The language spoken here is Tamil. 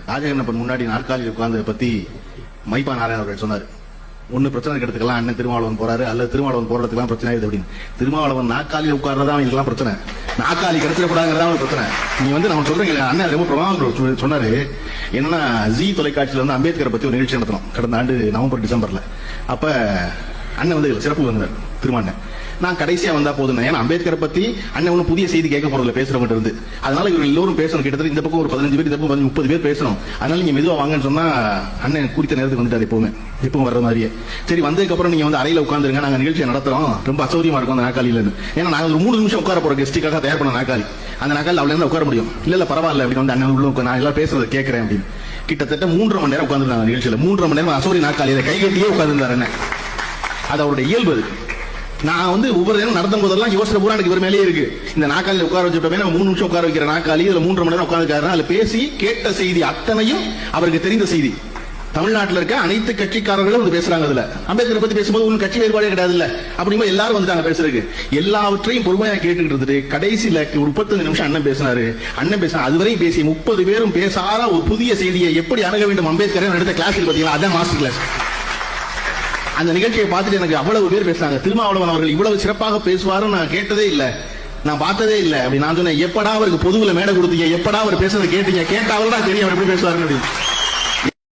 ராஜகண்ணப்பன் முன்னாடி நாற்காலியில் உட்கார்ந்ததை பத்தி மைப்பா நாராயணன் அவர்கள் சொன்னார். ஒன்னு பிரச்சனை எடுத்துக்கலாம், அண்ணன் திருமாவளவன் போறாரு, அல்லது திருமாவளவன் போறதுக்கெல்லாம் பிரச்சனை ஆகுது அப்படின்னு. திருமாவளவன் நாற்காலியில் உட்கார்றதா இதெல்லாம் பிரச்சனை, நாற்காலி கிடைச்சிடக்கூடாதுங்கிறதா ஒரு பிரச்சனை. நீ நம்ம சொல்றீங்க, அண்ணன் ரொம்ப பிரமாதம் சொன்னாரு. என்னன்னா, ஜி தொலைக்காட்சியில வந்து அம்பேத்கரை பத்தி ஒரு நிகழ்ச்சி நடத்தணும் கடந்த ஆண்டு நவம்பர் டிசம்பர்ல. அப்ப அண்ணன் சிறப்பு வந்தார் திருமாண்ணன். நான் கடைசியா வந்தா போதும், ஏன்னா அம்பேத்கரை பத்தி அண்ணன் ஒன்னும் புதிய செய்தி கேட்க போறதுல பேசுறவங்க இருந்து, அதனால இவங்க எல்லோரும் பேசணும். கிட்டத்தட்ட இந்த பக்கம் ஒரு 15 பேர், இந்த பக்கம் 30 பேர் பேசணும். அதனால நீங்க மெதுவா வாங்கன்னு சொன்னா அண்ணன் குறித்த நேரத்துக்கு வந்துட்டாரு. எப்பவும் வர்ற மாதிரியே. சரி, வந்ததுக்கு அப்புறம் நீங்க அறையில உட்காந்துருங்க, நாங்க நிகழ்ச்சியை நடத்துறோம், ரொம்ப அசௌரியமா இருக்கும் அந்த நாற்காலியில இருந்து. ஏன்னா நாங்க ஒரு 3 நிமிஷம் உட்கார போற கெஸ்டுக்காக தயார் பண்ண நாற்காலி. அந்த நாற்காலி அவ்வளவு நேரம் உட்கார முடியும். இல்ல பரவாயில்ல அப்படின்னு அண்ணன் உள்ள நான் எல்லாம் பேசுறதை கேட்கறேன் அப்படின்னு. கிட்டத்தட்ட 3.5 மணி நேரம் உட்காந்துருந்தாங்க நிகழ்ச்சியில. 3.5 மணி நேரம் அசௌரி நாற்காலியில கை கட்டியே உட்காந்துருந்தாரு அண்ணன். அது அவருடைய இயல்பு. நான் ஒவ்வொரு நேரம் நடத்தும் போதெல்லாம் யோசனை பூரா எனக்கு இவர் மேலேயே இருக்கு. இந்த நாற்காலியில் உட்கார வச்சுட்டோமே, 3 நிமிஷம் உட்கார வைக்கிற நாற்காலி, இதுல 3.5 மணி நேரம் உட்கார்ந்துருக்காரு. அதுல பேசி கேட்ட செய்தி அத்தனையும் அவருக்கு தெரிந்த செய்தி. தமிழ்நாட்டில் இருக்க அனைத்து கட்சிக்காரர்களும் பேசுறாங்க. அதுல அம்பேத்கரை பத்தி பேசும்போது ஒன்னும் கட்சி வேறுபாடே கிடையாது. இல்ல அப்படிங்கும்போது எல்லாரும் வந்துட்டாங்க பேசுறதுக்கு. எல்லாவற்றையும் பொறுமையா கேட்டுக்கிட்டு இருந்துட்டு கடைசியில ஒரு 35 நிமிஷம் அண்ணன் பேசினாரு. அதுவரையும் பேசி 30 பேரும் பேசாத ஒரு புதிய செய்தியை எப்படி அணுக வேண்டும் அம்பேத்கரை நடத்த கிளாஸில் பாத்தீங்களா, அதான் மாஸ்டர் கிளாஸ். அந்த நிகழ்ச்சியை பார்த்துட்டு எனக்கு அவ்வளவு பேர் பேசுறாங்க, திருமாவளவன் அவர்கள் இவ்வளவு சிறப்பாக பேசுவாருன்னு நான் கேட்டதே இல்லை, நான் பார்த்ததே இல்லை அப்படி. நான் சொன்னேன், எப்படா அவருக்கு பொதுவில் மேடை கொடுத்தீங்க, எப்படா அவர் பேசுறதை கேட்டீங்க, கேட்டாலும் தான் தெரியும் அவர் எப்படி பேசுவாருன்னு.